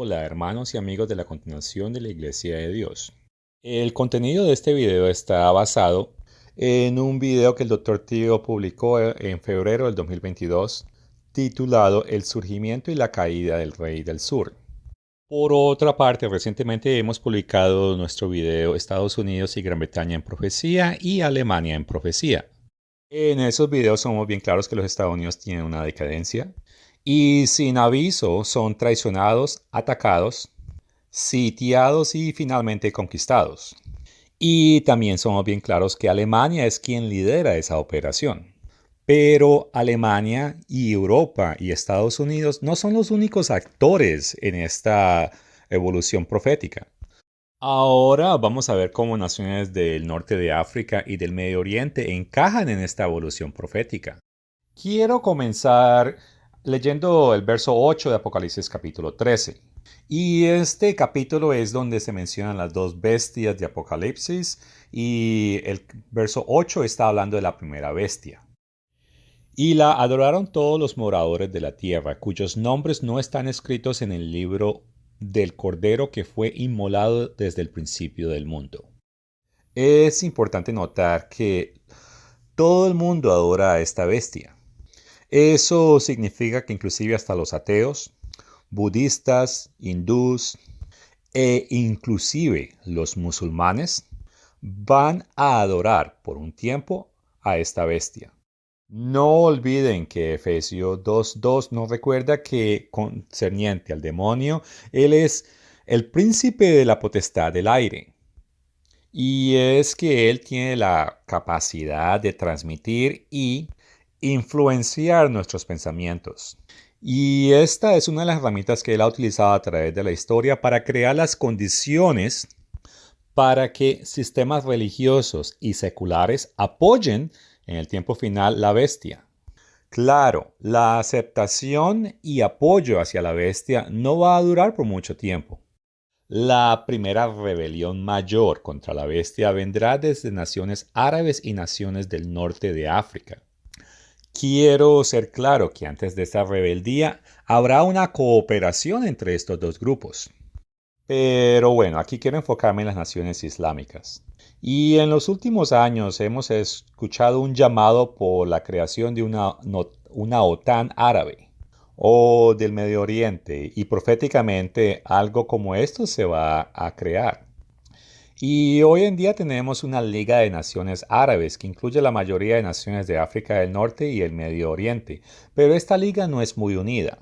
Hola hermanos y amigos de la continuación de la Iglesia de Dios. El contenido de este video está basado en un video que el Dr. Tío publicó en febrero del 2022 titulado El surgimiento y la caída del Rey del Sur. Por otra parte, recientemente hemos publicado nuestro video Estados Unidos y Gran Bretaña en profecía y Alemania en profecía. En esos videos somos bien claros que los Estados Unidos tienen una decadencia y sin aviso son traicionados, atacados, sitiados y finalmente conquistados. Y también somos bien claros que Alemania es quien lidera esa operación. Pero Alemania y Europa y Estados Unidos no son los únicos actores en esta evolución profética. Ahora vamos a ver cómo naciones del norte de África y del Medio Oriente encajan en esta evolución profética. Quiero comenzar leyendo el verso 8 de Apocalipsis capítulo 13. Y este capítulo es donde se mencionan las dos bestias de Apocalipsis y el verso 8 está hablando de la primera bestia. Y la adoraron todos los moradores de la tierra, cuyos nombres no están escritos en el libro del Cordero que fue inmolado desde el principio del mundo. Es importante notar que todo el mundo adora a esta bestia. Eso significa que inclusive hasta los ateos, budistas, hindús e inclusive los musulmanes van a adorar por un tiempo a esta bestia. No olviden que Efesios 2:2 nos recuerda que concerniente al demonio, él es el príncipe de la potestad del aire. Y es que él tiene la capacidad de transmitir y influenciar nuestros pensamientos. Y esta es una de las herramientas que él ha utilizado a través de la historia para crear las condiciones para que sistemas religiosos y seculares apoyen en el tiempo final la bestia. Claro, la aceptación y apoyo hacia la bestia no va a durar por mucho tiempo. La primera rebelión mayor contra la bestia vendrá desde naciones árabes y naciones del norte de África. Quiero ser claro que antes de esta rebeldía habrá una cooperación entre estos dos grupos. Pero bueno, aquí quiero enfocarme en las naciones islámicas. Y en los últimos años hemos escuchado un llamado por la creación de una OTAN árabe o del Medio Oriente, y proféticamente algo como esto se va a crear. Y hoy en día tenemos una Liga de Naciones Árabes que incluye la mayoría de naciones de África del Norte y el Medio Oriente, pero esta liga no es muy unida.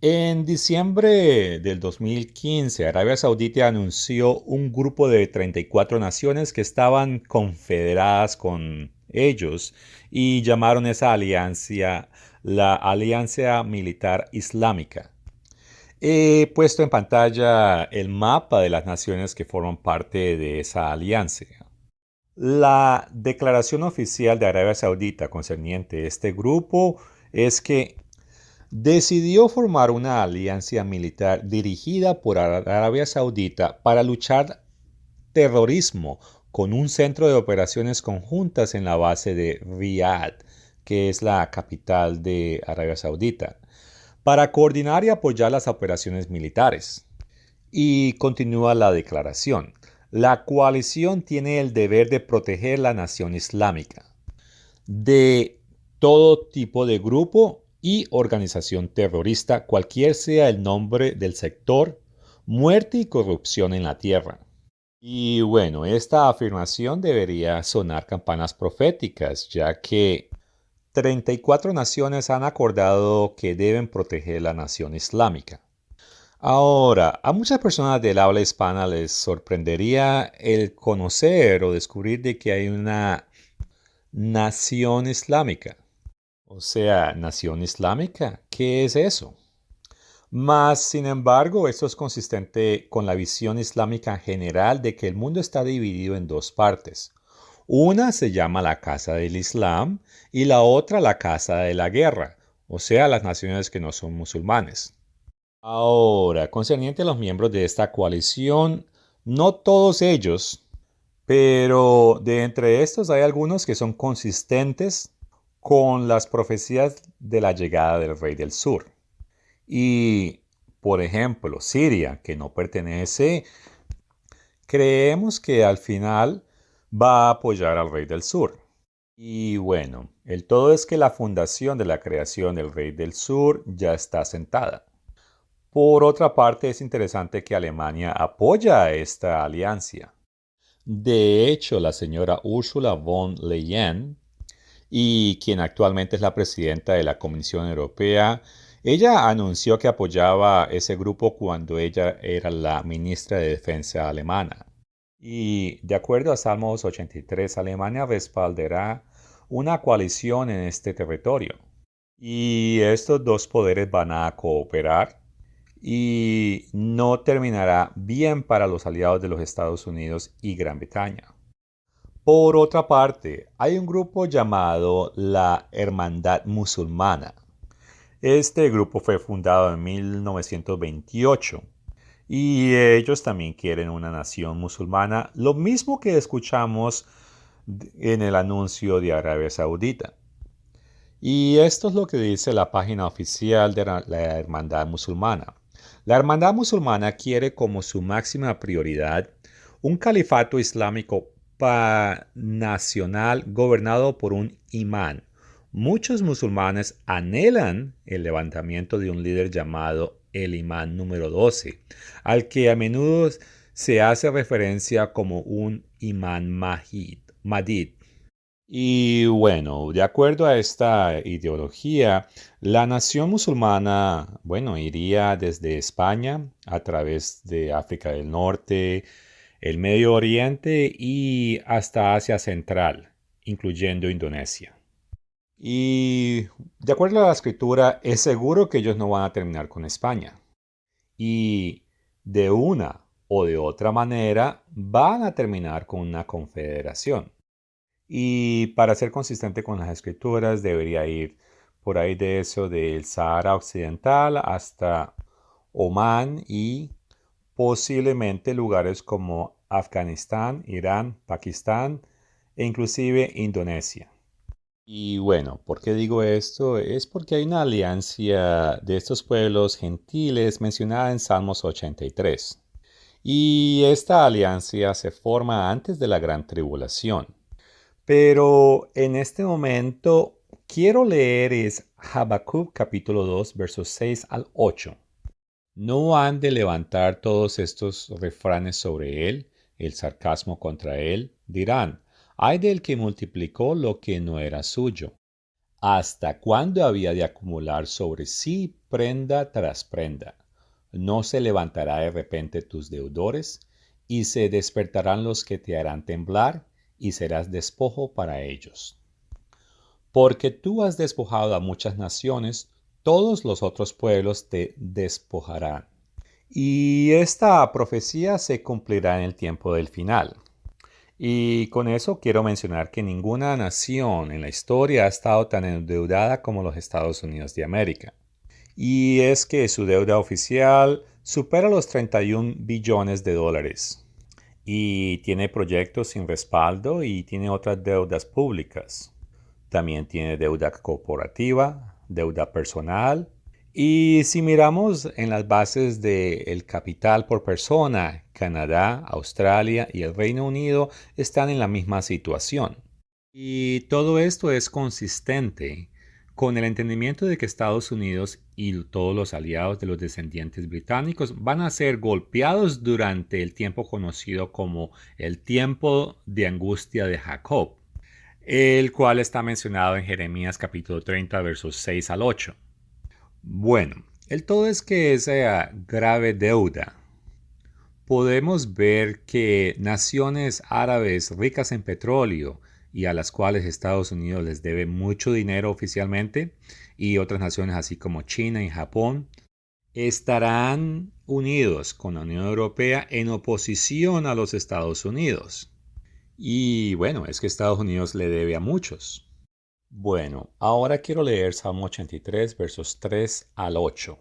En diciembre del 2015, Arabia Saudita anunció un grupo de 34 naciones que estaban confederadas con ellos y llamaron esa alianza la Alianza Militar Islámica. He puesto en pantalla el mapa de las naciones que forman parte de esa alianza. La declaración oficial de Arabia Saudita concerniente a este grupo es que decidió formar una alianza militar dirigida por Arabia Saudita para luchar terrorismo con un centro de operaciones conjuntas en la base de Riyadh, que es la capital de Arabia Saudita, para coordinar y apoyar las operaciones militares. Y continúa la declaración. La coalición tiene el deber de proteger la nación islámica de todo tipo de grupo y organización terrorista, cualquier sea el nombre del sector, muerte y corrupción en la tierra. Y bueno, esta afirmación debería sonar campanas proféticas, ya que 34 naciones han acordado que deben proteger la nación islámica. Ahora, a muchas personas del habla hispana les sorprendería el conocer o descubrir de que hay una nación islámica. O sea, nación islámica, ¿qué es eso? Mas, sin embargo, esto es consistente con la visión islámica general de que el mundo está dividido en dos partes. Una se llama la Casa del Islam y la otra la Casa de la Guerra, o sea, las naciones que no son musulmanes. Ahora, concerniente a los miembros de esta coalición, no todos ellos, pero de entre estos hay algunos que son consistentes con las profecías de la llegada del Rey del Sur. Y Por ejemplo, Siria, que no pertenece, creemos que al final va a apoyar al rey del sur. Y bueno, el todo es que la fundación de la creación del rey del sur ya está sentada. Por otra parte, es interesante que Alemania apoya esta alianza. De hecho, la señora Ursula von der Leyen, y quien actualmente es la presidenta de la Comisión Europea, ella anunció que apoyaba ese grupo cuando ella era la ministra de Defensa alemana. Y de acuerdo a Salmos 83, Alemania respaldará una coalición en este territorio. Y estos dos poderes van a cooperar y no terminará bien para los aliados de los Estados Unidos y Gran Bretaña. Por otra parte, hay un grupo llamado la Hermandad Musulmana. Este grupo fue fundado en 1928 y ellos también quieren una nación musulmana, lo mismo que escuchamos en el anuncio de Arabia Saudita. Y esto es lo que dice la página oficial de la Hermandad Musulmana. La Hermandad Musulmana quiere como su máxima prioridad un califato islámico nacional gobernado por un imán. Muchos musulmanes anhelan el levantamiento de un líder llamado el imán número 12, al que a menudo se hace referencia como un imán Mahdi. Y bueno, de acuerdo a esta ideología, la nación musulmana, bueno, iría desde España a través de África del Norte, el Medio Oriente y hasta Asia Central, incluyendo Indonesia. Y de acuerdo a la escritura, es seguro que ellos no van a terminar con España. Y de una o de otra manera van a terminar con una confederación. Y para ser consistente con las escrituras, debería ir por ahí de eso del Sahara Occidental hasta Omán y posiblemente lugares como Afganistán, Irán, Pakistán e inclusive Indonesia. Y bueno, ¿por qué digo esto? Es porque hay una alianza de estos pueblos gentiles mencionada en Salmos 83. Y esta alianza se forma antes de la gran tribulación. Pero en este momento quiero leer es Habacuc capítulo 2 versos 6 al 8. No han de levantar todos estos refranes sobre él, el sarcasmo contra él. Dirán, ay del que multiplicó lo que no era suyo. ¿Hasta cuándo había de acumular sobre sí prenda tras prenda? ¿No se levantará de repente tus deudores? Y se despertarán los que te harán temblar, y serás despojo para ellos. Porque tú has despojado a muchas naciones, todos los otros pueblos te despojarán. Y esta profecía se cumplirá en el tiempo del final. Y con eso quiero mencionar que ninguna nación en la historia ha estado tan endeudada como los Estados Unidos de América. Y es que su deuda oficial supera los 31 billones de dólares. Y tiene proyectos sin respaldo y tiene otras deudas públicas. También tiene deuda corporativa, deuda personal. Y si miramos en las bases del capital por persona, Canadá, Australia y el Reino Unido están en la misma situación. Y todo esto es consistente con el entendimiento de que Estados Unidos y todos los aliados de los descendientes británicos van a ser golpeados durante el tiempo conocido como el tiempo de angustia de Jacob, el cual está mencionado en Jeremías capítulo 30 versos 6 al 8. Bueno, el todo es que esa grave deuda, podemos ver que naciones árabes ricas en petróleo y a las cuales Estados Unidos les debe mucho dinero oficialmente, y otras naciones así como China y Japón, estarán unidos con la Unión Europea en oposición a los Estados Unidos. Y bueno, es que Estados Unidos le debe a muchos. Bueno, ahora quiero leer Salmo 83, versos 3 al 8.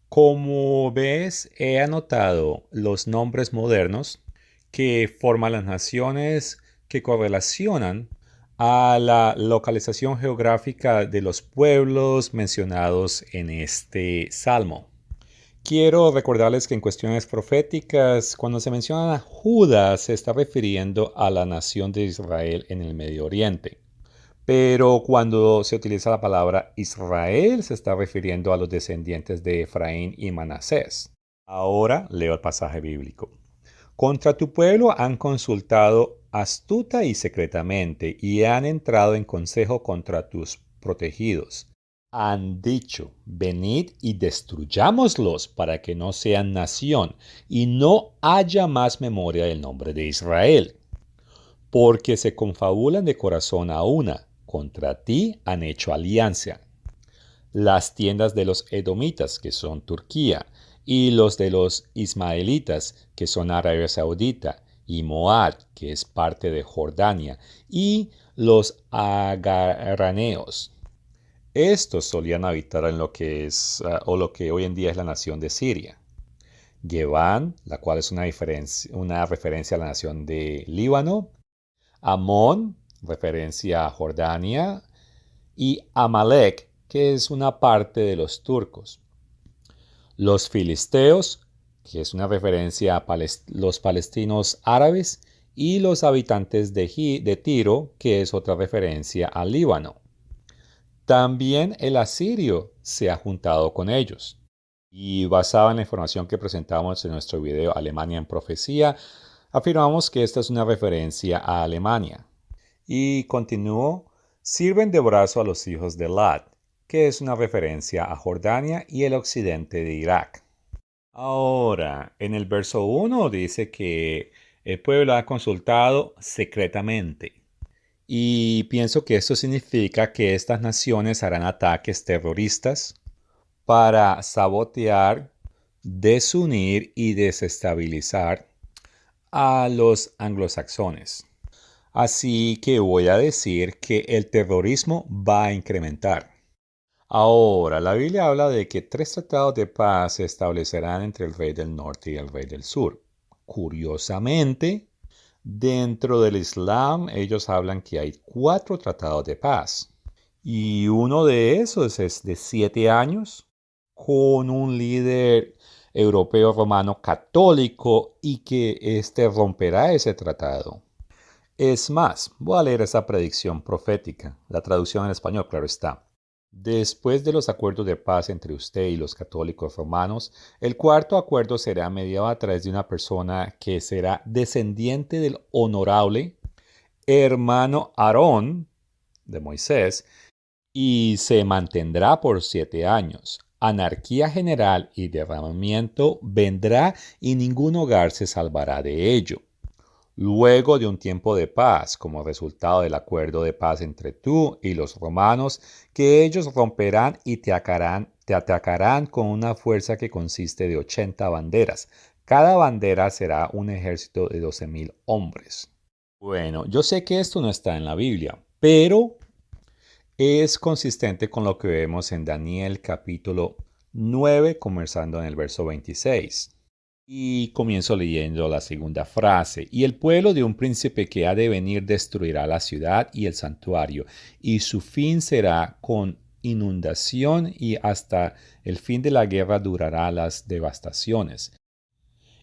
Como ves, he anotado los nombres modernos que forman las naciones que correlacionan a la localización geográfica de los pueblos mencionados en este salmo. Quiero recordarles que en cuestiones proféticas, cuando se menciona a Judas, se está refiriendo a la nación de Israel en el Medio Oriente. Pero cuando se utiliza la palabra Israel, se está refiriendo a los descendientes de Efraín y Manasés. Ahora leo el pasaje bíblico. Contra tu pueblo han consultado astuta y secretamente, y han entrado en consejo contra tus protegidos. Han dicho, venid y destruyámoslos para que no sean nación, y no haya más memoria del nombre de Israel. Porque se confabulan de corazón a una, contra ti han hecho alianza. Las tiendas de los edomitas, que son Turquía, y los de los ismaelitas, que son Arabia Saudita, y Moab, que es parte de Jordania, y los agarraneos. Estos solían habitar en lo que es, o lo que hoy en día es la nación de Siria. Geván, la cual es una referencia a la nación de Líbano. Amón, referencia a Jordania. Y Amalek, que es una parte de los turcos. Los filisteos, que es una referencia a los palestinos árabes. Y los habitantes de Tiro, que es otra referencia al Líbano. También el asirio se ha juntado con ellos. Y basado en la información que presentamos en nuestro video Alemania en Profecía, afirmamos que esta es una referencia a Alemania. Y continúo, sirven de brazo a los hijos de Lat, que es una referencia a Jordania y el occidente de Irak. Ahora, en el verso 1 dice que el pueblo ha consultado secretamente. Y pienso que esto significa que estas naciones harán ataques terroristas para sabotear, desunir y desestabilizar a los anglosajones. Así que voy a decir que el terrorismo va a incrementar. Ahora, la Biblia habla de que 3 tratados de paz se establecerán entre el rey del norte y el rey del sur. Curiosamente, dentro del Islam, ellos hablan que hay 4 tratados de paz. Y uno de esos es de 7 años, con un líder europeo romano católico y que éste romperá ese tratado. Es más, voy a leer esa predicción profética, la traducción en español, claro está. Después de los acuerdos de paz entre usted y los católicos romanos, el cuarto acuerdo será mediado a través de una persona que será descendiente del honorable hermano Aarón de Moisés y se mantendrá por 7 años. Anarquía general y derramamiento vendrá y ningún hogar se salvará de ello. Luego de un tiempo de paz, como resultado del acuerdo de paz entre tú y los romanos, que ellos romperán y te atacarán con una fuerza que consiste de 80 banderas. Cada bandera será un ejército de 12,000 hombres. Bueno, yo sé que esto no está en la Biblia, pero es consistente con lo que vemos en Daniel capítulo 9, comenzando en el verso 26. Y comienzo leyendo la segunda frase. Y el pueblo de un príncipe que ha de venir destruirá la ciudad y el santuario, y su fin será con inundación, y hasta el fin de la guerra durará las devastaciones.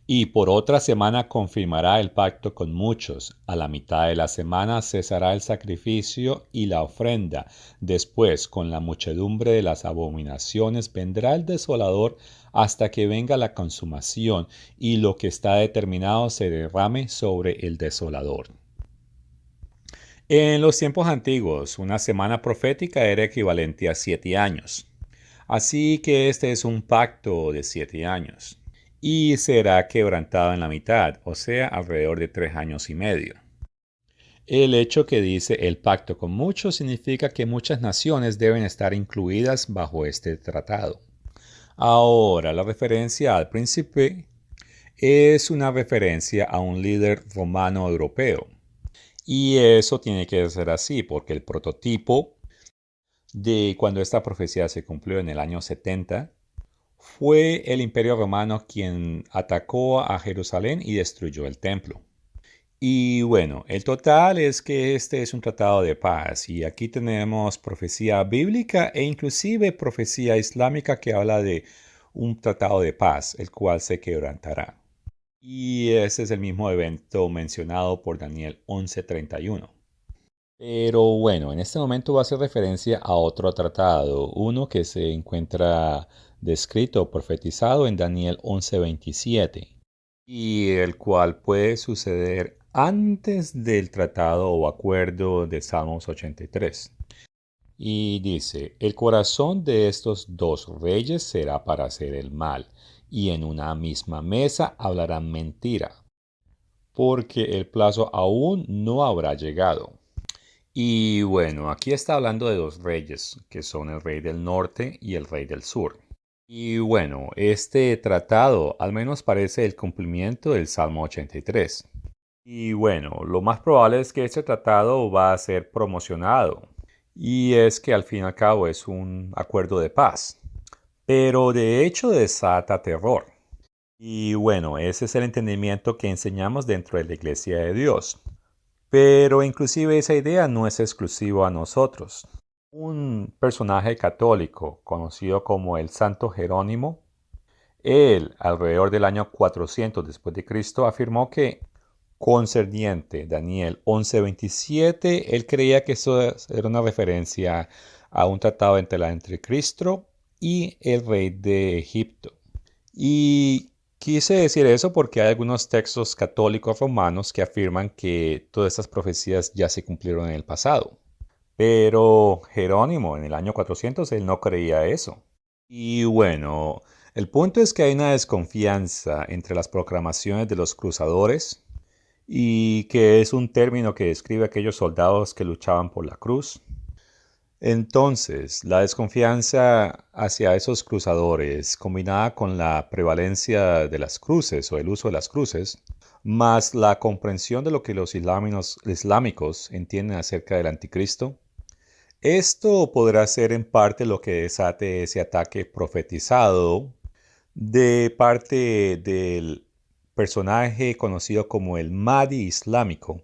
Y por otra semana confirmará el pacto con muchos. A la mitad de la semana cesará el sacrificio y la ofrenda. Después, con la muchedumbre de las abominaciones, vendrá el desolador hasta que venga la consumación y lo que está determinado se derrame sobre el desolador. En los tiempos antiguos, una semana profética era equivalente a 7 años. Así que este es un pacto de 7 años. Y será quebrantado en la mitad, o sea, alrededor de 3 años y medio. El hecho que dice el pacto con muchos significa que muchas naciones deben estar incluidas bajo este tratado. Ahora, la referencia al príncipe es una referencia a un líder romano europeo. Y eso tiene que ser así, porque el prototipo de cuando esta profecía se cumplió en el año 70, fue el Imperio Romano quien atacó a Jerusalén y destruyó el templo. Y bueno, el total es que este es un tratado de paz y aquí tenemos profecía bíblica e inclusive profecía islámica que habla de un tratado de paz, el cual se quebrantará. Y ese es el mismo evento mencionado por Daniel 11:31. Pero bueno, en este momento va a hacer referencia a otro tratado, uno que se encuentra descrito o profetizado en Daniel 11:27, y el cual puede suceder antes del tratado o acuerdo de Salmos 83. Y dice, el corazón de estos dos reyes será para hacer el mal, y en una misma mesa hablarán mentira, porque el plazo aún no habrá llegado. Y bueno, aquí está hablando de dos reyes, que son el rey del norte y el rey del sur. Y bueno, este tratado al menos parece el cumplimiento del Salmo 83. Y bueno, lo más probable es que este tratado va a ser promocionado. Y es que al fin y al cabo es un acuerdo de paz. Pero de hecho desata terror. Y bueno, ese es el entendimiento que enseñamos dentro de la Iglesia de Dios. Pero inclusive esa idea no es exclusiva a nosotros. Un personaje católico conocido como el Santo Jerónimo, él alrededor del año 400 después de Cristo afirmó que concerniente Daniel 11:27, él creía que eso era una referencia a un tratado entre el anticristo y el rey de Egipto. Y quise decir eso porque hay algunos textos católicos romanos que afirman que todas estas profecías ya se cumplieron en el pasado. Pero Jerónimo, en el año 400, él no creía eso. Y bueno, el punto es que hay una desconfianza entre las proclamaciones de los cruzadores, y que es un término que describe a aquellos soldados que luchaban por la cruz. Entonces, la desconfianza hacia esos cruzadores, combinada con la prevalencia de las cruces o el uso de las cruces, más la comprensión de lo que los islámicos entienden acerca del anticristo, esto podrá ser en parte lo que desate ese ataque profetizado de parte del personaje conocido como el Mahdi islámico,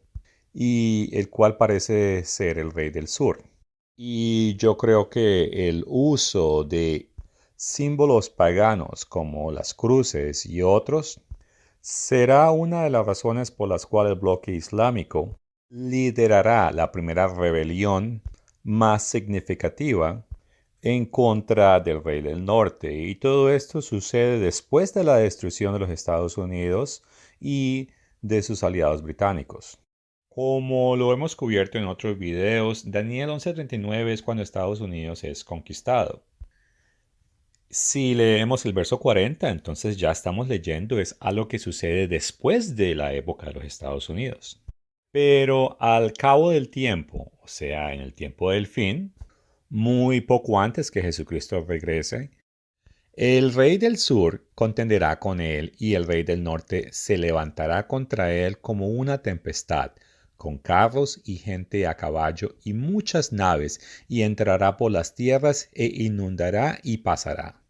y el cual parece ser el rey del sur. Y yo creo que el uso de símbolos paganos como las cruces y otros será una de las razones por las cuales el bloque islámico liderará la primera rebelión más significativa en contra del rey del norte. Y todo esto sucede después de la destrucción de los Estados Unidos y de sus aliados británicos. Como lo hemos cubierto en otros videos, Daniel 11:39 es cuando Estados Unidos es conquistado. Si leemos el verso 40, entonces ya estamos leyendo es algo que sucede después de la época de los Estados Unidos. Pero al cabo del tiempo, o sea, en el tiempo del fin, muy poco antes que Jesucristo regrese, el rey del sur contenderá con él y el rey del norte se levantará contra él como una tempestad, con carros y gente a caballo y muchas naves, y entrará por las tierras e inundará y pasará.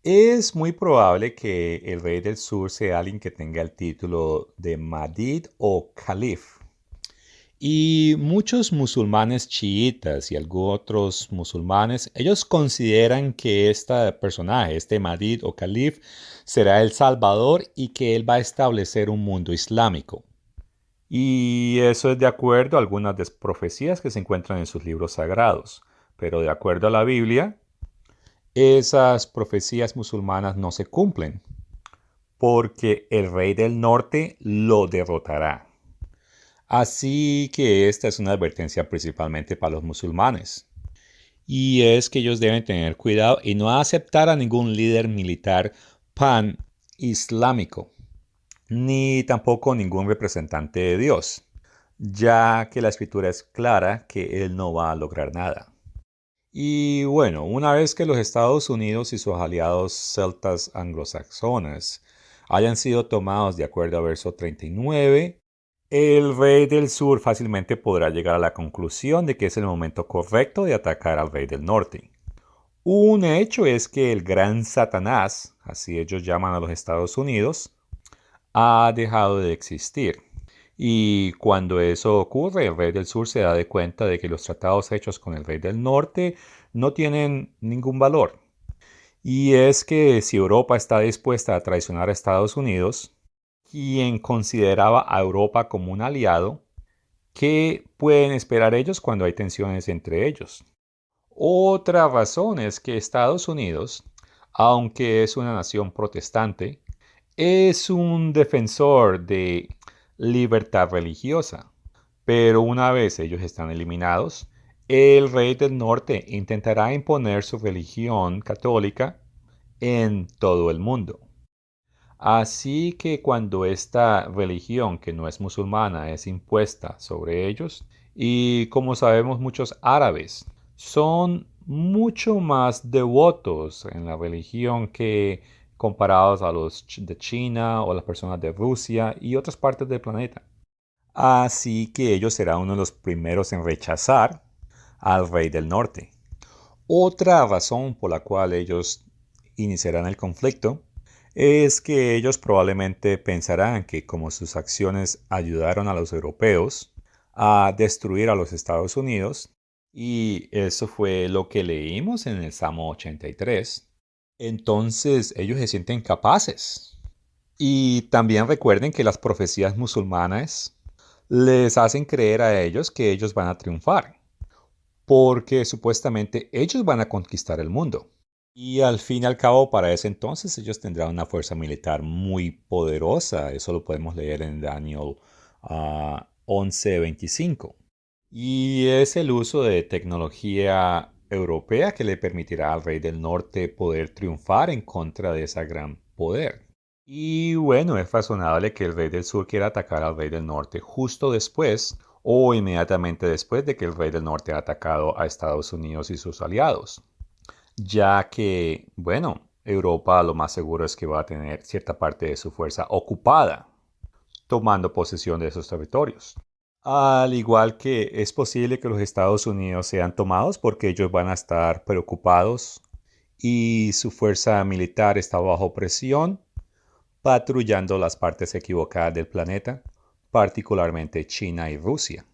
Es muy probable que el rey del sur sea alguien que tenga el título de Madid o Calif. Y muchos musulmanes chiitas y algunos otros musulmanes, ellos consideran que este personaje, este Mahdi o Calif, será el Salvador y que él va a establecer un mundo islámico. Y eso es de acuerdo a algunas profecías que se encuentran en sus libros sagrados. Pero de acuerdo a la Biblia, esas profecías musulmanas no se cumplen, porque el rey del norte lo derrotará. Así que esta es una advertencia principalmente para los musulmanes. Y es que ellos deben tener cuidado y no aceptar a ningún líder militar pan-islámico, ni tampoco ningún representante de Dios, ya que la escritura es clara que él no va a lograr nada. Y bueno, una vez que los Estados Unidos y sus aliados celtas anglosajones hayan sido tomados de acuerdo a verso 39, el rey del sur fácilmente podrá llegar a la conclusión de que es el momento correcto de atacar al rey del norte. Un hecho es que el gran Satanás, así ellos llaman a los Estados Unidos, ha dejado de existir. Y cuando eso ocurre, el rey del sur se da de cuenta de que los tratados hechos con el rey del norte no tienen ningún valor. Y es que si Europa está dispuesta a traicionar a Estados Unidos, quien consideraba a Europa como un aliado, ¿qué pueden esperar ellos cuando hay tensiones entre ellos? Otra razón es que Estados Unidos, aunque es una nación protestante, es un defensor de libertad religiosa. Pero una vez ellos están eliminados, el rey del norte intentará imponer su religión católica en todo el mundo. Así que cuando esta religión que no es musulmana es impuesta sobre ellos, y como sabemos muchos árabes son mucho más devotos en la religión que comparados a los de China o las personas de Rusia y otras partes del planeta. Así que ellos serán uno de los primeros en rechazar al rey del norte. Otra razón por la cual ellos iniciarán el conflicto es que ellos probablemente pensarán que como sus acciones ayudaron a los europeos a destruir a los Estados Unidos, y eso fue lo que leímos en el Salmo 83, entonces ellos se sienten capaces. Y también recuerden que las profecías musulmanas les hacen creer a ellos que ellos van a triunfar, porque supuestamente ellos van a conquistar el mundo. Y al fin y al cabo, para ese entonces, ellos tendrán una fuerza militar muy poderosa. Eso lo podemos leer en Daniel 11:25. Y es el uso de tecnología europea que le permitirá al rey del norte poder triunfar en contra de ese gran poder. Y bueno, es razonable que el rey del sur quiera atacar al rey del norte justo después o inmediatamente después de que el rey del norte ha atacado a Estados Unidos y sus aliados, ya que, bueno, Europa lo más seguro es que va a tener cierta parte de su fuerza ocupada, tomando posesión de esos territorios. Al igual que es posible que los Estados Unidos sean tomados porque ellos van a estar preocupados y su fuerza militar está bajo presión, patrullando las partes equivocadas del planeta, particularmente China y Rusia.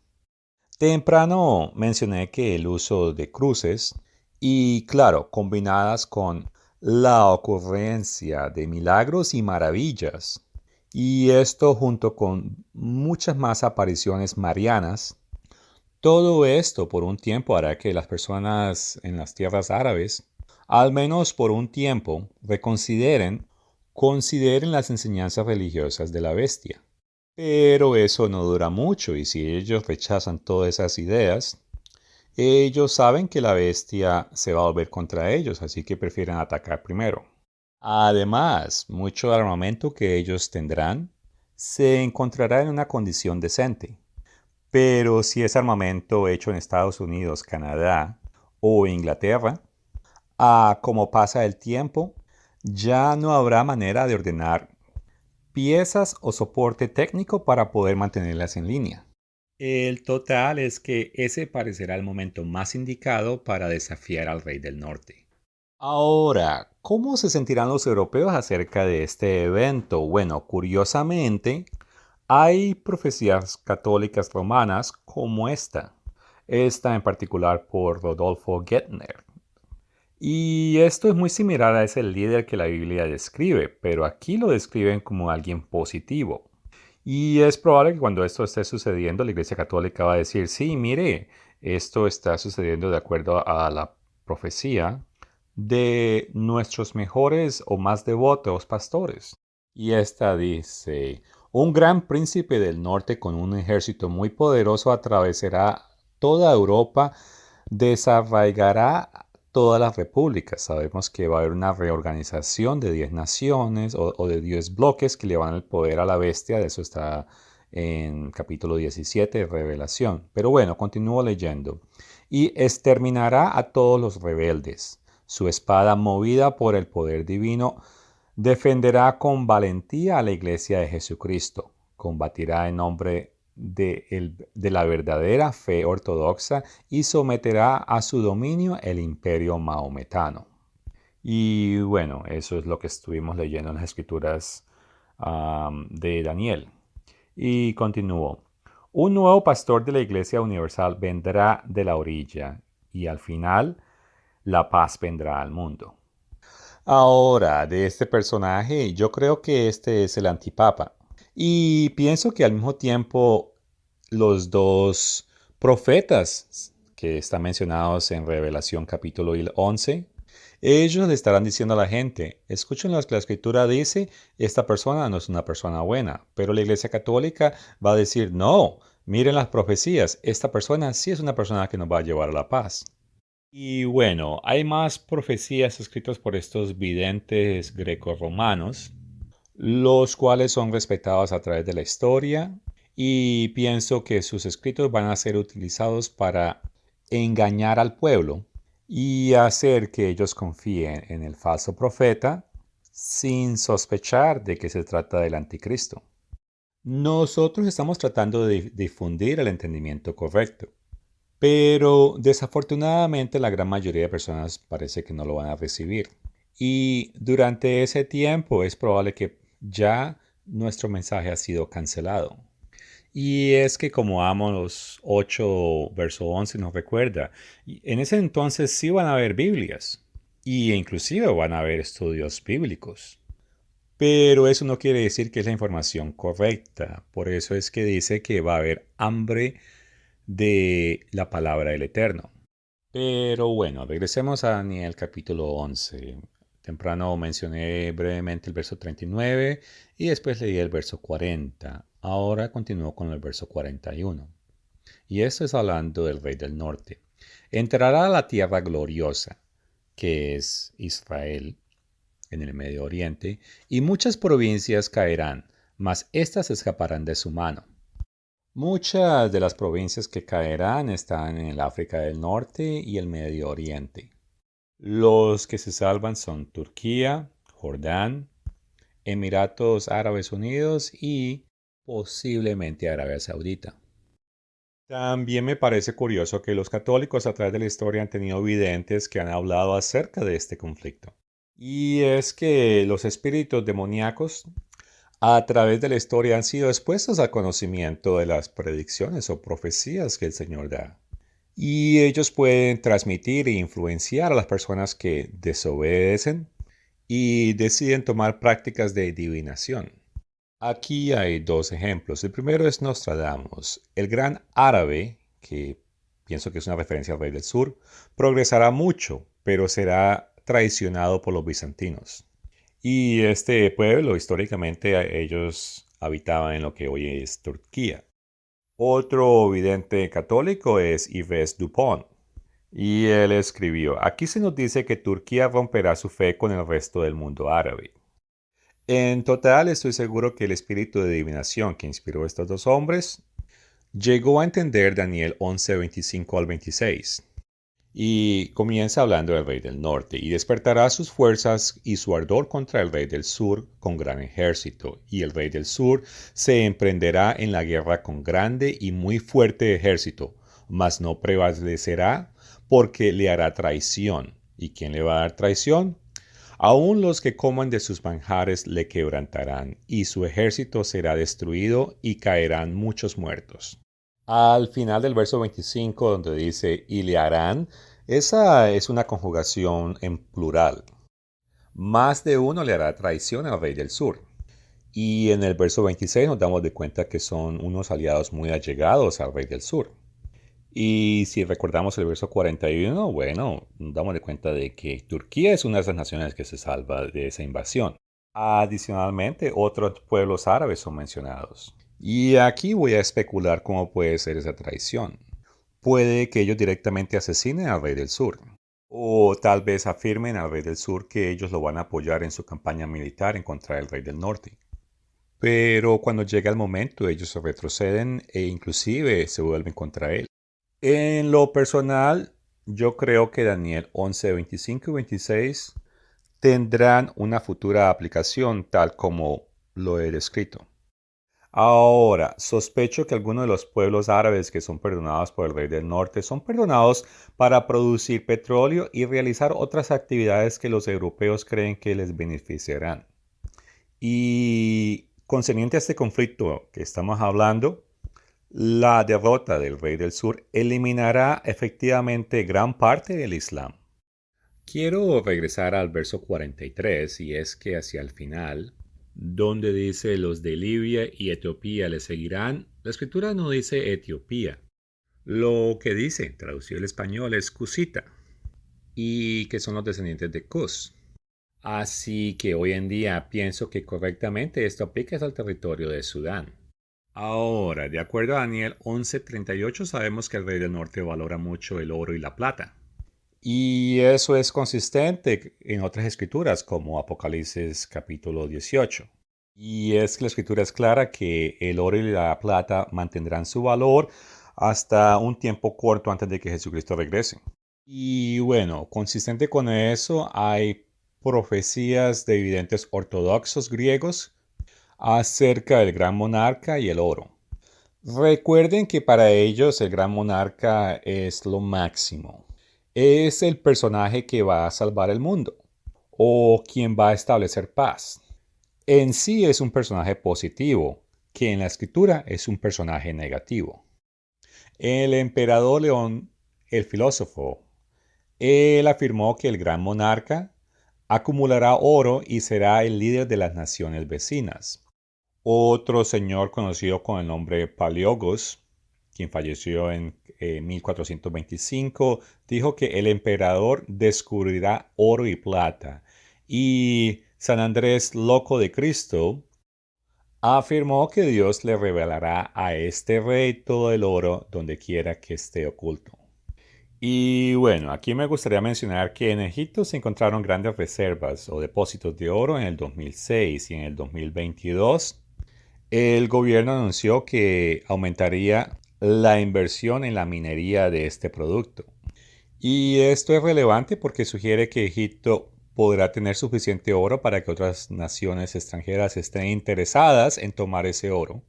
Temprano mencioné que el uso de cruces y, claro, combinadas con la ocurrencia de milagros y maravillas, y esto junto con muchas más apariciones marianas, todo esto por un tiempo hará que las personas en las tierras árabes, al menos por un tiempo, consideren las enseñanzas religiosas de la bestia. Pero eso no dura mucho y si ellos rechazan todas esas ideas, ellos saben que la bestia se va a volver contra ellos, así que prefieren atacar primero. Además, mucho armamento que ellos tendrán se encontrará en una condición decente. Pero si es armamento hecho en Estados Unidos, Canadá o Inglaterra, como pasa el tiempo, ya no habrá manera de ordenar piezas o soporte técnico para poder mantenerlas en línea. El total es que ese parecerá el momento más indicado para desafiar al rey del norte. Ahora, ¿cómo se sentirán los europeos acerca de este evento? Bueno, curiosamente, hay profecías católicas romanas como esta en particular por Rodolfo Gettner. Y esto es muy similar a ese líder que la Biblia describe, pero aquí lo describen como alguien positivo. Y es probable que cuando esto esté sucediendo, la Iglesia Católica va a decir, sí, mire, esto está sucediendo de acuerdo a la profecía de nuestros mejores o más devotos pastores. Y esta dice, un gran príncipe del norte con un ejército muy poderoso atravesará toda Europa, desarraigará todas las repúblicas. Sabemos que va a haber una reorganización de 10 naciones o de 10 bloques que le van el poder a la bestia. De eso está en capítulo 17 de Revelación. Pero bueno, continúo leyendo. Y exterminará a todos los rebeldes. Su espada, movida por el poder divino, defenderá con valentía a la iglesia de Jesucristo. Combatirá en nombre de la verdadera fe ortodoxa y someterá a su dominio el imperio maometano. Y bueno, eso es lo que estuvimos leyendo en las escrituras de Daniel. Y continúo. Un nuevo pastor de la Iglesia Universal vendrá de la orilla y al final la paz vendrá al mundo. Ahora, de este personaje, yo creo que este es el antipapa. Y pienso que al mismo tiempo los dos profetas que están mencionados en Revelación capítulo 11, ellos le estarán diciendo a la gente, escuchen lo que la escritura dice, esta persona no es una persona buena, pero la iglesia católica va a decir, no, miren las profecías, esta persona sí es una persona que nos va a llevar a la paz. Y bueno, hay más profecías escritas por estos videntes grecorromanos, los cuales son respetados a través de la historia y pienso que sus escritos van a ser utilizados para engañar al pueblo y hacer que ellos confíen en el falso profeta sin sospechar de que se trata del anticristo. Nosotros estamos tratando de difundir el entendimiento correcto. Pero desafortunadamente la gran mayoría de personas parece que no lo van a recibir. Y durante ese tiempo es probable que ya nuestro mensaje ha sido cancelado. Y es que como Amos 8, verso 11 nos recuerda, en ese entonces sí van a haber Biblias. Y inclusive van a haber estudios bíblicos. Pero eso no quiere decir que es la información correcta. Por eso es que dice que va a haber hambre de la palabra del Eterno. Pero bueno, regresemos a Daniel capítulo 11. Temprano mencioné brevemente el verso 39 y después leí el verso 40. Ahora continúo con el verso 41. Y esto es hablando del rey del norte. Entrará a la tierra gloriosa, que es Israel, en el Medio Oriente, y muchas provincias caerán, mas éstas escaparán de su mano. Muchas de las provincias que caerán están en el África del Norte y el Medio Oriente. Los que se salvan son Turquía, Jordán, Emiratos Árabes Unidos y posiblemente Arabia Saudita. También me parece curioso que los católicos a través de la historia han tenido videntes que han hablado acerca de este conflicto. Y es que los espíritus demoníacos a través de la historia han sido expuestos al conocimiento de las predicciones o profecías que el Señor da. Y ellos pueden transmitir e influenciar a las personas que desobedecen y deciden tomar prácticas de adivinación. Aquí hay dos ejemplos. El primero es Nostradamus, el gran árabe, que pienso que es una referencia al rey del sur, progresará mucho, pero será traicionado por los bizantinos. Y este pueblo, históricamente, ellos habitaban en lo que hoy es Turquía. Otro vidente católico es Yves Dupont. Y él escribió, aquí se nos dice que Turquía romperá su fe con el resto del mundo árabe. En total, estoy seguro que el espíritu de adivinación que inspiró a estos dos hombres llegó a entender Daniel 11, 25 al 26. Y comienza hablando del rey del norte, y despertará sus fuerzas y su ardor contra el rey del sur con gran ejército, y el rey del sur se emprenderá en la guerra con grande y muy fuerte ejército, mas no prevalecerá porque le hará traición. ¿Y quién le va a dar traición? Aún los que coman de sus manjares le quebrantarán, y su ejército será destruido y caerán muchos muertos. Al final del verso 25, donde dice, y le harán, esa es una conjugación en plural. Más de uno le hará traición al rey del sur. Y en el verso 26 nos damos de cuenta que son unos aliados muy allegados al rey del sur. Y si recordamos el verso 41, bueno, nos damos de cuenta de que Turquía es una de esas naciones que se salva de esa invasión. Adicionalmente, otros pueblos árabes son mencionados. Y aquí voy a especular cómo puede ser esa traición. Puede que ellos directamente asesinen al rey del sur. O tal vez afirmen al rey del sur que ellos lo van a apoyar en su campaña militar en contra del rey del norte. Pero cuando llega el momento, ellos se retroceden e inclusive se vuelven contra él. En lo personal, yo creo que Daniel 11, 25 y 26 tendrán una futura aplicación tal como lo he descrito. Ahora, sospecho que algunos de los pueblos árabes que son perdonados por el rey del norte son perdonados para producir petróleo y realizar otras actividades que los europeos creen que les beneficiarán. Y concerniente a este conflicto que estamos hablando, la derrota del rey del sur eliminará efectivamente gran parte del Islam. Quiero regresar al verso 43 y es que hacia el final, donde dice los de Libia y Etiopía le seguirán, la escritura no dice Etiopía. Lo que dice, traducido al español, es Cusita, y que son los descendientes de Cus. Así que hoy en día pienso que correctamente esto aplica al territorio de Sudán. Ahora, de acuerdo a Daniel 11:38, sabemos que el rey del norte valora mucho el oro y la plata. Y eso es consistente en otras escrituras como Apocalipsis capítulo 18. Y es que la escritura es clara que el oro y la plata mantendrán su valor hasta un tiempo corto antes de que Jesucristo regrese. Y bueno, consistente con eso, hay profecías de evidentes ortodoxos griegos acerca del gran monarca y el oro. Recuerden que para ellos el gran monarca es lo máximo. Es el personaje que va a salvar el mundo o quien va a establecer paz. En sí es un personaje positivo, que en la escritura es un personaje negativo. El emperador León, el filósofo, él afirmó que el gran monarca acumulará oro y será el líder de las naciones vecinas. Otro señor conocido con el nombre Paleogos, quien falleció en 1425, dijo que el emperador descubrirá oro y plata. Y San Andrés Loco de Cristo afirmó que Dios le revelará a este rey todo el oro donde quiera que esté oculto. Y bueno, aquí me gustaría mencionar que en Egipto se encontraron grandes reservas o depósitos de oro en el 2006 y en el 2022. El gobierno anunció que aumentaría la inversión en la minería de este producto. Y esto es relevante porque sugiere que Egipto podrá tener suficiente oro para que otras naciones extranjeras estén interesadas en tomar ese oro.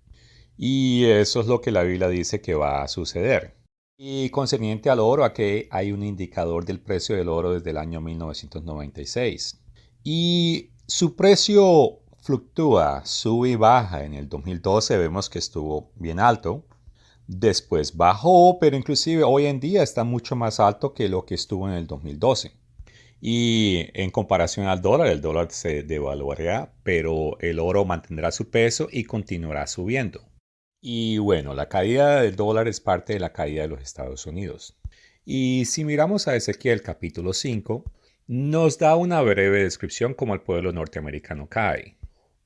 Y eso es lo que la Biblia dice que va a suceder. Y concerniente al oro, aquí hay un indicador del precio del oro desde el año 1996. Y su precio fluctúa, sube y baja. En el 2012 vemos que estuvo bien alto. Después bajó, pero inclusive hoy en día está mucho más alto que lo que estuvo en el 2012. Y en comparación al dólar, el dólar se devaluará, pero el oro mantendrá su peso y continuará subiendo. Y bueno, la caída del dólar es parte de la caída de los Estados Unidos. Y si miramos a Ezequiel capítulo 5, nos da una breve descripción cómo el pueblo norteamericano cae.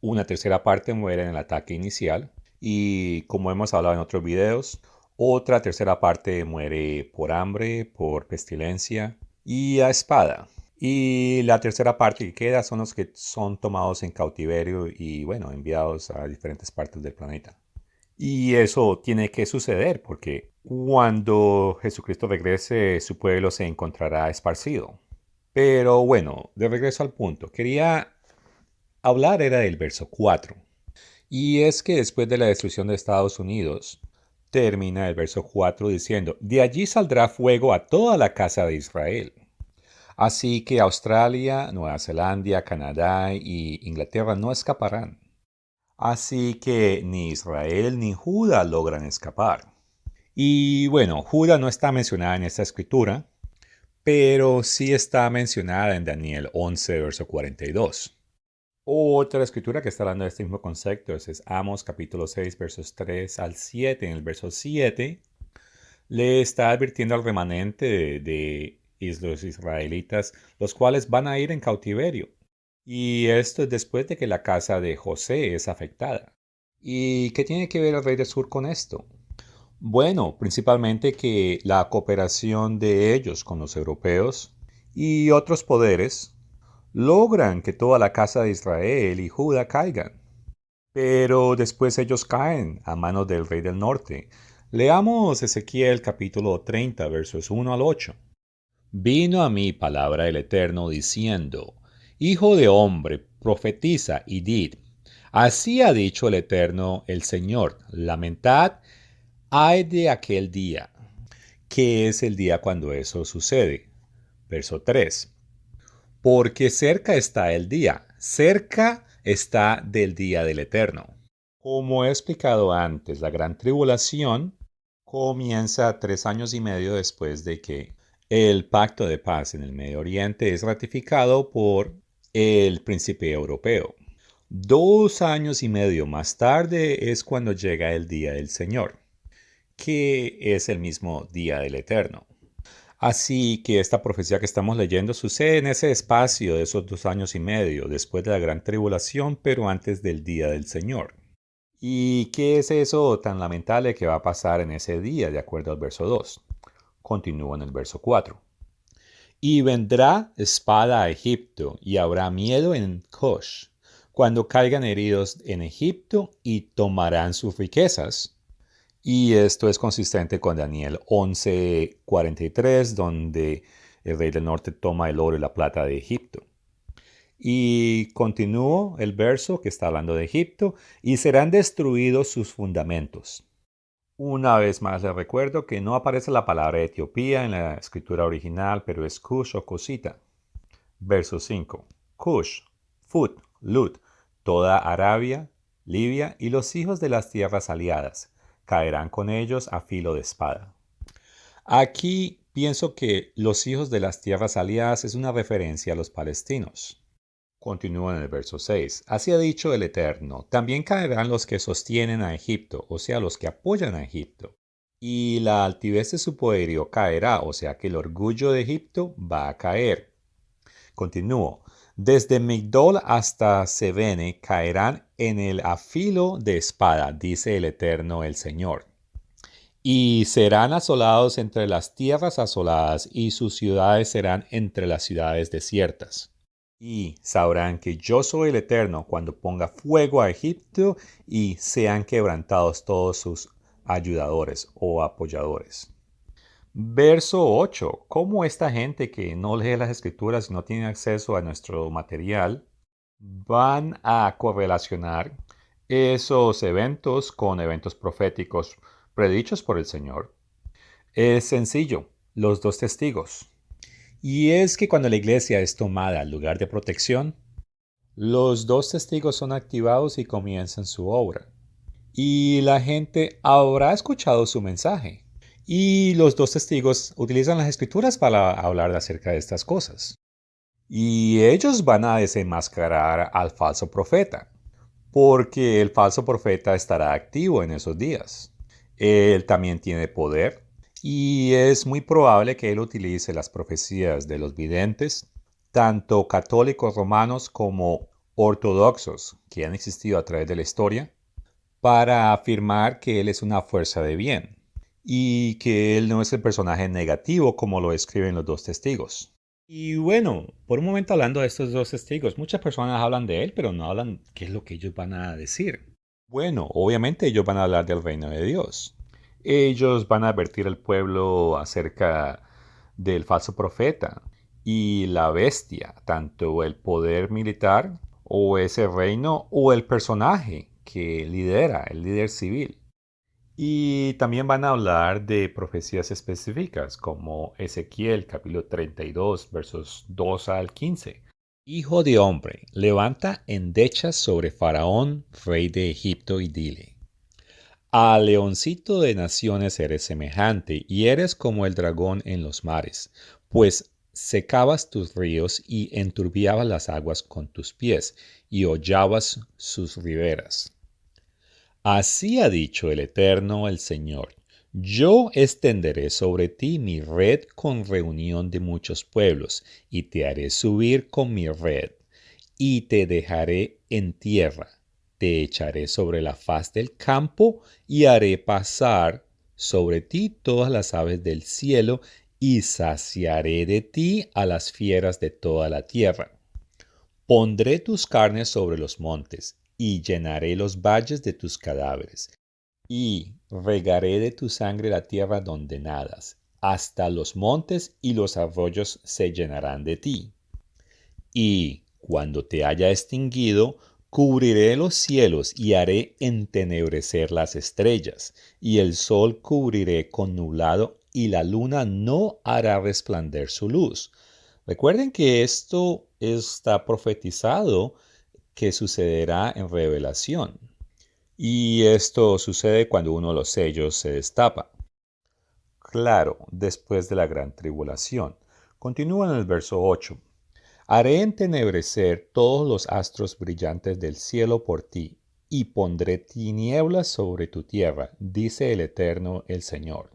Una tercera parte muere en el ataque inicial y como hemos hablado en otros videos, otra tercera parte muere por hambre, por pestilencia y a espada. Y la tercera parte que queda son los que son tomados en cautiverio y bueno, enviados a diferentes partes del planeta. Y eso tiene que suceder porque cuando Jesucristo regrese, su pueblo se encontrará esparcido. Pero bueno, de regreso al punto, quería hablar era del verso 4. Y es que después de la destrucción de Estados Unidos, termina el verso 4 diciendo, de allí saldrá fuego a toda la casa de Israel. Así que Australia, Nueva Zelanda, Canadá y Inglaterra no escaparán. Así que ni Israel ni Judá logran escapar. Y bueno, Judá no está mencionada en esta escritura, pero sí está mencionada en Daniel 11, verso 42. Otra escritura que está hablando de este mismo concepto es Amos capítulo 6, versos 3 al 7. En el verso 7 le está advirtiendo al remanente de los israelitas, los cuales van a ir en cautiverio. Y esto es después de que la casa de José es afectada. ¿Y qué tiene que ver el rey del sur con esto? Bueno, principalmente que la cooperación de ellos con los europeos y otros poderes logran que toda la casa de Israel y Judá caigan. Pero después ellos caen a manos del rey del norte. Leamos Ezequiel capítulo 30 versos 1 al 8. Vino a mí palabra del Eterno diciendo, Hijo de hombre, profetiza y did, así ha dicho el Eterno el Señor, lamentad, ay de aquel día. ¿Qué es el día cuando eso sucede? Verso 3. Porque cerca está el día, cerca está del día del Eterno. Como he explicado antes, la gran tribulación comienza 3 años y medio después de que El pacto de paz en el Medio Oriente es ratificado por el príncipe europeo. 2 años y medio más tarde es cuando llega el día del Señor, que es el mismo día del Eterno. Así que esta profecía que estamos leyendo sucede en ese espacio de esos 2 años y medio, después de la gran tribulación, pero antes del día del Señor. ¿Y qué es eso tan lamentable que va a pasar en ese día, de acuerdo al verso 2? Continúa en el verso 4. Y vendrá espada a Egipto, y habrá miedo en Cush, cuando caigan heridos en Egipto, y tomarán sus riquezas. Y esto es consistente con Daniel 11:43, donde el rey del norte toma el oro y la plata de Egipto. Y continúo el verso que está hablando de Egipto, y serán destruidos sus fundamentos. Una vez más les recuerdo que no aparece la palabra Etiopía en la escritura original, pero es Cush o Cosita. Verso 5. Cush, Fut, Lut, toda Arabia, Libia y los hijos de las tierras aliadas, caerán con ellos a filo de espada. Aquí pienso que los hijos de las tierras aliadas es una referencia a los palestinos. Continúa en el verso 6. Así ha dicho el Eterno, también caerán los que sostienen a Egipto, o sea, los que apoyan a Egipto. Y la altivez de su poderío caerá, o sea, que el orgullo de Egipto va a caer. Continúo. Desde Migdol hasta Sevene caerán en el afilo de espada, dice el Eterno el Señor. Y serán asolados entre las tierras asoladas, y sus ciudades serán entre las ciudades desiertas. Y sabrán que yo soy el Eterno cuando ponga fuego a Egipto y sean quebrantados todos sus ayudadores o apoyadores. Verso 8. ¿Cómo esta gente que no lee las escrituras y no tiene acceso a nuestro material van a correlacionar esos eventos con eventos proféticos predichos por el Señor? Es sencillo, los dos testigos. Y es que cuando la iglesia es tomada al lugar de protección, los dos testigos son activados y comienzan su obra. Y la gente habrá escuchado su mensaje. Y los dos testigos utilizan las escrituras para hablar acerca de estas cosas. Y ellos van a desenmascarar al falso profeta, porque el falso profeta estará activo en esos días. Él también tiene poder y es muy probable que él utilice las profecías de los videntes, tanto católicos romanos como ortodoxos que han existido a través de la historia, para afirmar que él es una fuerza de bien y que él no es el personaje negativo como lo escriben los dos testigos. Y bueno, por un momento hablando de estos dos testigos, muchas personas hablan de él, pero no hablan qué es lo que ellos van a decir. Bueno, obviamente ellos van a hablar del reino de Dios. Ellos van a advertir al pueblo acerca del falso profeta y la bestia, tanto el poder militar o ese reino o el personaje que lidera, el líder civil. Y también van a hablar de profecías específicas como Ezequiel capítulo 32 versos 2 al 15. Hijo de hombre, levanta endechas sobre Faraón, rey de Egipto, y dile: al leoncito de naciones eres semejante, y eres como el dragón en los mares, pues secabas tus ríos y enturbiabas las aguas con tus pies, y hollabas sus riberas. Así ha dicho el Eterno, el Señor: yo extenderé sobre ti mi red con reunión de muchos pueblos, y te haré subir con mi red, y te dejaré en tierra. Te echaré sobre la faz del campo, y haré pasar sobre ti todas las aves del cielo, y saciaré de ti a las fieras de toda la tierra. Pondré tus carnes sobre los montes, y llenaré los valles de tus cadáveres, y regaré de tu sangre la tierra donde nadas, hasta los montes y los arroyos se llenarán de ti. Y cuando te haya extinguido, cubriré los cielos y haré entenebrecer las estrellas, y el sol cubriré con nublado, y la luna no hará resplandecer su luz. Recuerden que esto está profetizado que sucederá en Revelación. Y esto sucede cuando uno de los sellos se destapa. claro después de la gran tribulación. Continúa en el verso 8. Haré entenebrecer todos los astros brillantes del cielo por ti, y pondré tinieblas sobre tu tierra, dice el Eterno el Señor.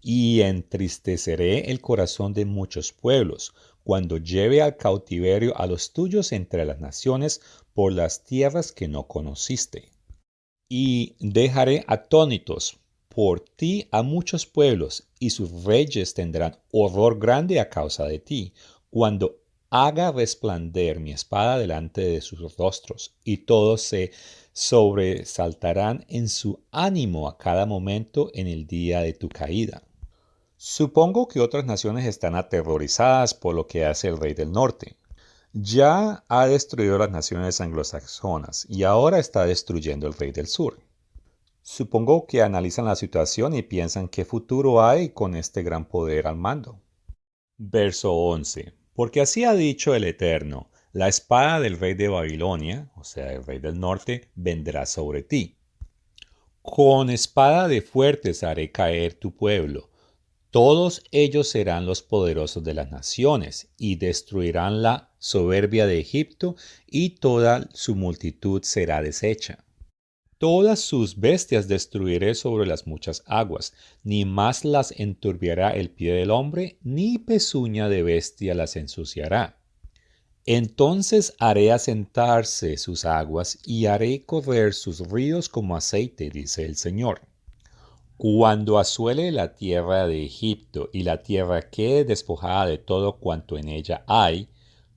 Y entristeceré el corazón de muchos pueblos, cuando lleve al cautiverio a los tuyos entre las naciones por las tierras que no conociste. Y dejaré atónitos por ti a muchos pueblos, y sus reyes tendrán horror grande a causa de ti, cuando haga resplandecer mi espada delante de sus rostros, y todos se sobresaltarán en su ánimo a cada momento en el día de tu caída. Supongo que otras naciones están aterrorizadas por lo que hace el rey del norte. Ya ha destruido las naciones anglosajonas y ahora está destruyendo el rey del sur. Supongo que analizan la situación y piensan qué futuro hay con este gran poder al mando. Verso 11. Porque así ha dicho el Eterno, la espada del rey de Babilonia, o sea, el rey del norte, vendrá sobre ti. Con espada de fuertes haré caer tu pueblo. Todos ellos serán los poderosos de las naciones, y destruirán la soberbia de Egipto, y toda su multitud será deshecha. Todas sus bestias destruiré sobre las muchas aguas, ni más las enturbiará el pie del hombre, ni pezuña de bestia las ensuciará. Entonces haré asentarse sus aguas, y haré correr sus ríos como aceite, dice el Señor. Cuando asuele la tierra de Egipto y la tierra quede despojada de todo cuanto en ella hay,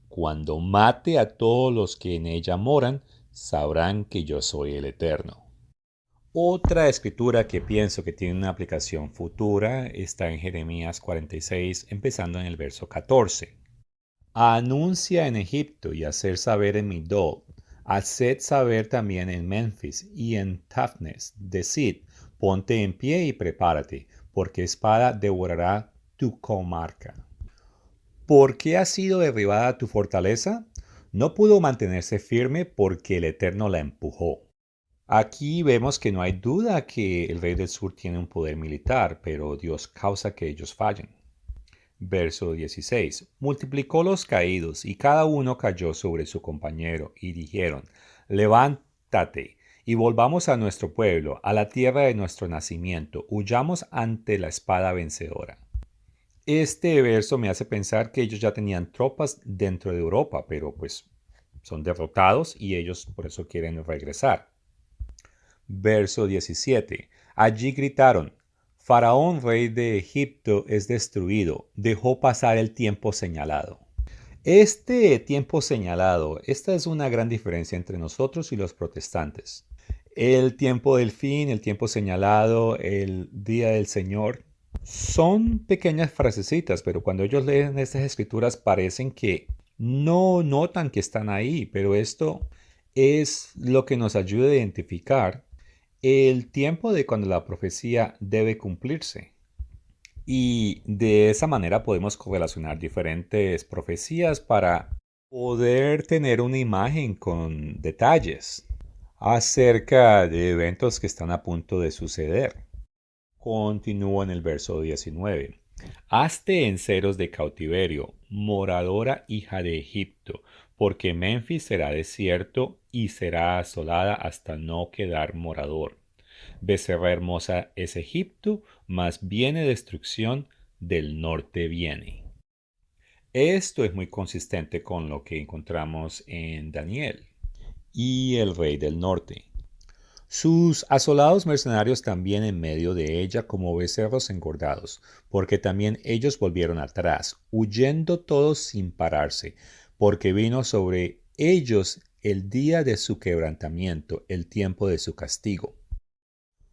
cuando mate a todos los que en ella moran, sabrán que yo soy el Eterno. Otra escritura que pienso que tiene una aplicación futura está en Jeremías 46, empezando en el verso 14. Anuncia en Egipto y hacer saber en Migdol, haced saber también en Memphis y en Tafnes, decid, ponte en pie y prepárate, porque espada devorará tu comarca. ¿Por qué ha sido derribada tu fortaleza? No pudo mantenerse firme porque el Eterno la empujó. Aquí vemos que no hay duda que el rey del sur tiene un poder militar, pero Dios causa que ellos fallen. Verso 16. Multiplicó los caídos, y cada uno cayó sobre su compañero, y dijeron, levántate, y volvamos a nuestro pueblo, a la tierra de nuestro nacimiento, huyamos ante la espada vencedora. Este verso me hace pensar que ellos ya tenían tropas dentro de Europa, pero pues son derrotados y ellos por eso quieren regresar. Verso 17. Allí gritaron, Faraón, rey de Egipto, es destruido, dejó pasar el tiempo señalado. Este tiempo señalado, esta es una gran diferencia entre nosotros y los protestantes. El tiempo del fin, el tiempo señalado, el día del Señor, son pequeñas frasecitas, pero cuando ellos leen estas escrituras parecen que no notan que están ahí, pero esto es lo que nos ayuda a identificar el tiempo de cuando la profecía debe cumplirse. Y de esa manera podemos correlacionar diferentes profecías para poder tener una imagen con detalles acerca de eventos que están a punto de suceder. Continúo en el verso 19. Hazte enceros de cautiverio, moradora hija de Egipto, porque Memphis será desierto y será asolada hasta no quedar morador. Becerra hermosa es Egipto, mas viene destrucción, del norte viene. Esto es muy consistente con lo que encontramos en Daniel y el rey del norte. Sus asolados mercenarios también en medio de ella como becerros engordados, porque también ellos volvieron atrás, huyendo todos sin pararse, porque vino sobre ellos el día de su quebrantamiento, el tiempo de su castigo.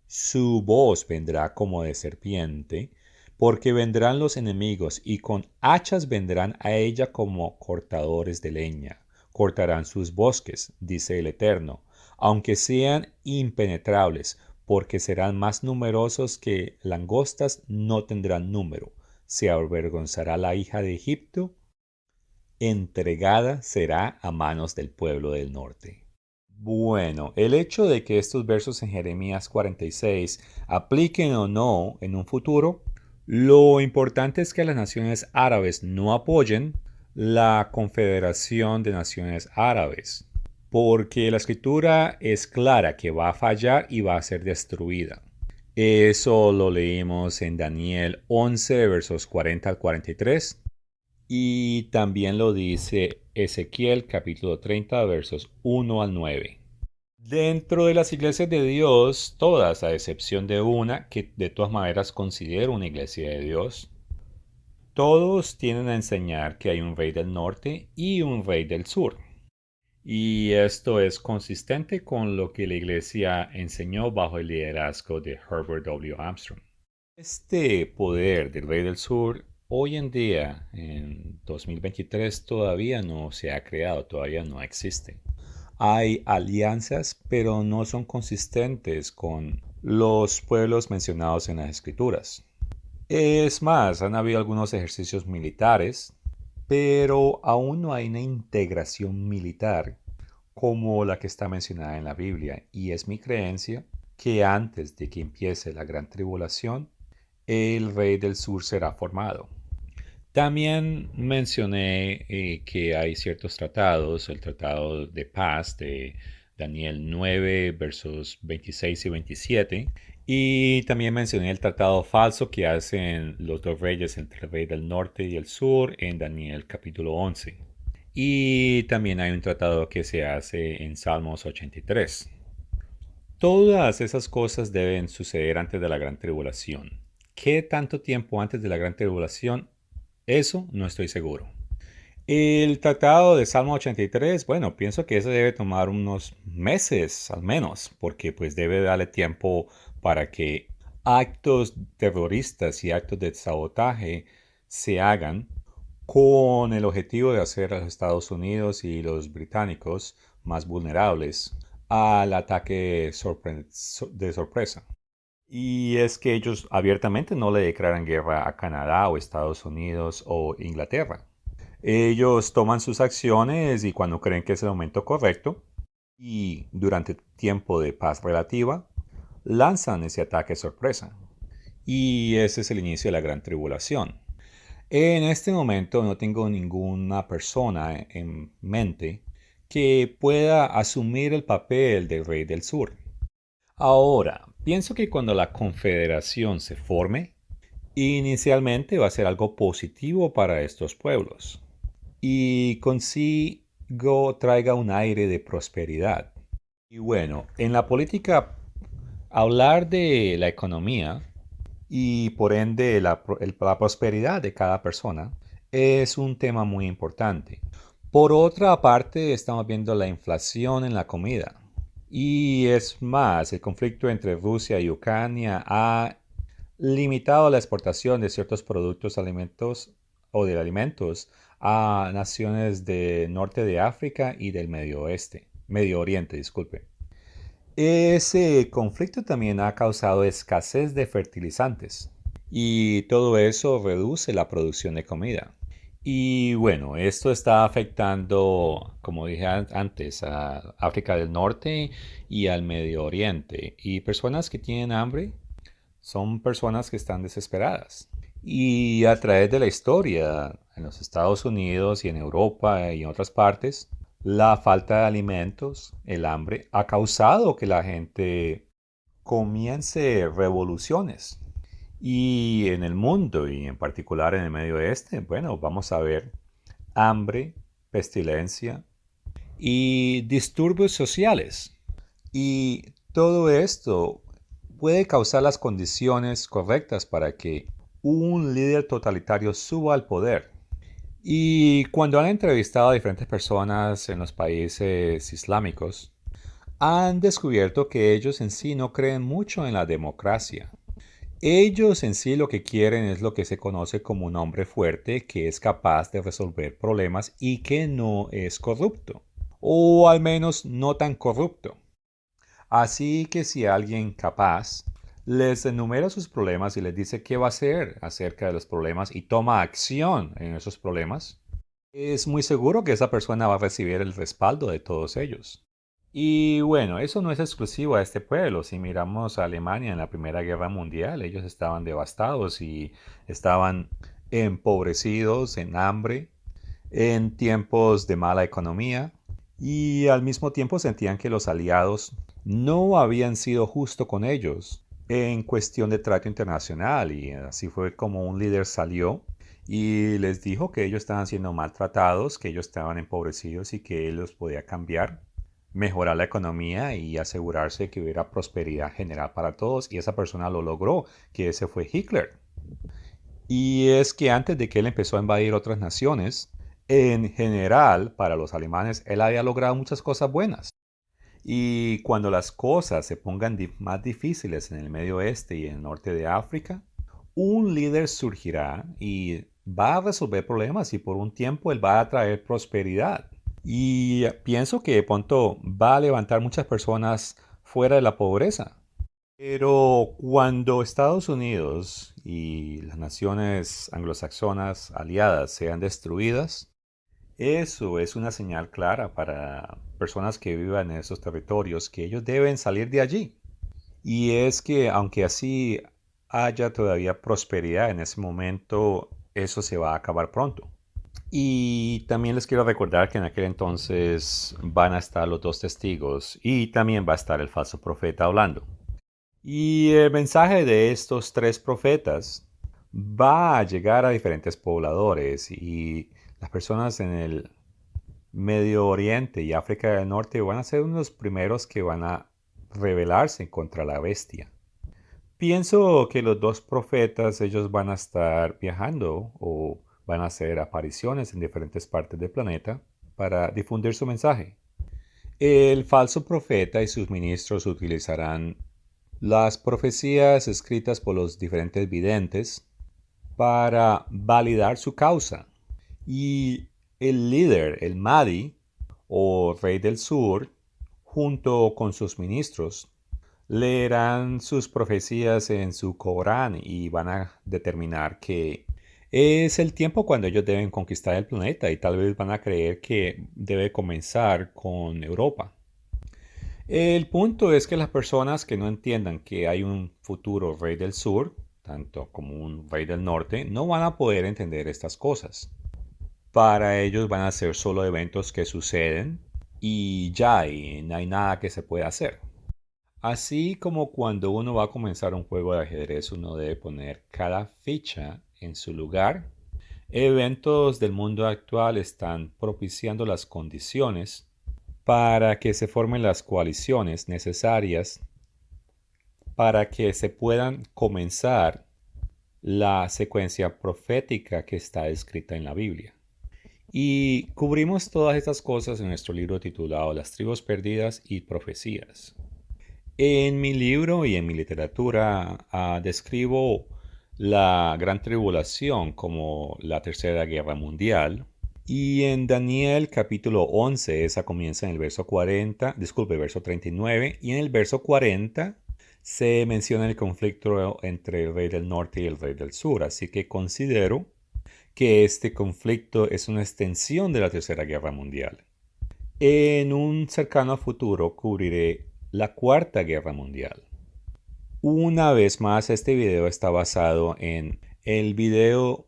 Su voz vendrá como de serpiente, porque vendrán los enemigos y con hachas vendrán a ella como cortadores de leña. Cortarán sus bosques, dice el Eterno, aunque sean impenetrables, porque serán más numerosos que langostas, no tendrán número. Se avergonzará la hija de Egipto, entregada será a manos del pueblo del norte. Bueno, el hecho de que estos versos en Jeremías 46 apliquen o no en un futuro Lo importante es que las naciones árabes no apoyen la Confederación de Naciones Árabes, porque la escritura es clara que va a fallar y va a ser destruida. Eso lo leímos en Daniel 11, versos 40 al 43, y también lo dice Ezequiel capítulo 30, versos 1 al 9. Dentro de las iglesias de Dios, todas a excepción de una, que de todas maneras considero una iglesia de Dios, todos tienen a enseñar que hay un rey del norte y un rey del sur. Y esto es consistente con lo que la iglesia enseñó bajo el liderazgo de Herbert W. Armstrong. Este poder del rey del sur hoy en día, en 2023, todavía no se ha creado, todavía no existe. Hay alianzas, pero no son consistentes con los pueblos mencionados en las escrituras. Es más, han habido algunos ejercicios militares, pero aún no hay una integración militar como la que está mencionada en la Biblia. Y es mi creencia que antes de que empiece la gran tribulación, el rey del sur será formado. También mencioné que hay ciertos tratados, el tratado de paz de Daniel 9, versos 26 y 27, y también mencioné el tratado falso que hacen los dos reyes entre el rey del norte y el sur en Daniel capítulo 11. Y también hay un tratado que se hace en Salmos 83. Todas esas cosas deben suceder antes de la gran tribulación. ¿Qué tanto tiempo antes de la gran tribulación? Eso no estoy seguro. El tratado de Salmo 83, bueno, pienso que eso debe tomar unos meses al menos, porque pues debe darle tiempo para que actos terroristas y actos de sabotaje se hagan con el objetivo de hacer a los Estados Unidos y los británicos más vulnerables al ataque de sorpresa. Y es que ellos abiertamente no le declaran guerra a Canadá o Estados Unidos o Inglaterra. Ellos toman sus acciones y cuando creen que es el momento correcto y durante tiempo de paz relativa, lanzan ese ataque sorpresa. Y ese es el inicio de la gran tribulación. En este momento no tengo ninguna persona en mente que pueda asumir el papel del rey del sur. Ahora, pienso que cuando la confederación se forme, inicialmente va a ser algo positivo para estos pueblos y consigo traiga un aire de prosperidad. Y bueno, en la política, hablar de la economía y por ende la prosperidad de cada persona es un tema muy importante. Por otra parte, estamos viendo la inflación en la comida. Y es más, el conflicto entre Rusia y Ucrania ha limitado la exportación de ciertos productos alimentos o de alimentos a naciones del norte de África y del Medio Oriente, disculpe. Ese conflicto también ha causado escasez de fertilizantes y todo eso reduce la producción de comida. Y bueno, esto está afectando, como dije antes, a África del Norte y al Medio Oriente. Y personas que tienen hambre son personas que están desesperadas. Y a través de la historia, en los Estados Unidos y en Europa y en otras partes, la falta de alimentos, el hambre, ha causado que la gente comience revoluciones. Y en el mundo, y en particular en el Medio Oeste, bueno, vamos a ver hambre, pestilencia y disturbios sociales. Y todo esto puede causar las condiciones correctas para que un líder totalitario suba al poder. Y cuando han entrevistado a diferentes personas en los países islámicos, han descubierto que ellos en sí no creen mucho en la democracia. Ellos en sí lo que quieren es lo que se conoce como un hombre fuerte que es capaz de resolver problemas y que no es corrupto. O al menos no tan corrupto. Así que si alguien capaz les enumera sus problemas y les dice qué va a hacer acerca de los problemas y toma acción en esos problemas, es muy seguro que esa persona va a recibir el respaldo de todos ellos. Y bueno, eso no es exclusivo a este pueblo. Si miramos a Alemania en la Primera Guerra Mundial, ellos estaban devastados y estaban empobrecidos, en hambre, en tiempos de mala economía, y al mismo tiempo sentían que los aliados no habían sido justos con ellos en cuestión de trato internacional, y así fue como un líder salió y les dijo que ellos estaban siendo maltratados, que ellos estaban empobrecidos y que él los podía cambiar, mejorar la economía y asegurarse que hubiera prosperidad general para todos, y esa persona lo logró, que ese fue Hitler. Y es que antes de que él empezó a invadir otras naciones, en general, para los alemanes, él había logrado muchas cosas buenas. Y cuando las cosas se pongan más difíciles en el Medio Oeste y en el norte de África, un líder surgirá y va a resolver problemas, y por un tiempo él va a traer prosperidad. Y pienso que de pronto va a levantar muchas personas fuera de la pobreza. Pero cuando Estados Unidos y las naciones anglosajonas aliadas sean destruidas, eso es una señal clara para personas que vivan en esos territorios que ellos deben salir de allí. Y es que aunque así haya todavía prosperidad en ese momento, eso se va a acabar pronto. Y también les quiero recordar que en aquel entonces van a estar los dos testigos y también va a estar el falso profeta hablando. Y el mensaje de estos tres profetas va a llegar a diferentes pobladores, y las personas en el Medio Oriente y África del Norte van a ser unos de los primeros que van a rebelarse contra la bestia. Pienso que los dos profetas, ellos van a estar viajando o van a hacer apariciones en diferentes partes del planeta para difundir su mensaje. El falso profeta y sus ministros utilizarán las profecías escritas por los diferentes videntes para validar su causa. Y el líder, el Mahdi, o rey del sur, junto con sus ministros, leerán sus profecías en su Corán y van a determinar que es el tiempo cuando ellos deben conquistar el planeta, y tal vez van a creer que debe comenzar con Europa. El punto es que las personas que no entiendan que hay un futuro rey del sur, tanto como un rey del norte, no van a poder entender estas cosas. Para ellos van a ser solo eventos que suceden y ya, y no hay nada que se pueda hacer. Así como cuando uno va a comenzar un juego de ajedrez, uno debe poner cada ficha en su lugar. Eventos del mundo actual están propiciando las condiciones para que se formen las coaliciones necesarias para que se puedan comenzar la secuencia profética que está escrita en la Biblia. Y cubrimos todas estas cosas en nuestro libro titulado Las tribus perdidas y profecías. En mi libro y en mi literatura describo la gran tribulación como la Tercera Guerra Mundial. Y en Daniel capítulo 11, esa comienza en el verso 40, disculpe, verso 39, y en el verso 40 se menciona el conflicto entre el rey del norte y el rey del sur. Así que considero que este conflicto es una extensión de la Tercera Guerra Mundial. En un cercano futuro cubriré la Cuarta Guerra Mundial. Una vez más, este video está basado en el video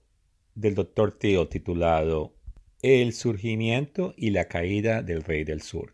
del Dr. Thiel titulado El surgimiento y la caída del Rey del Sur.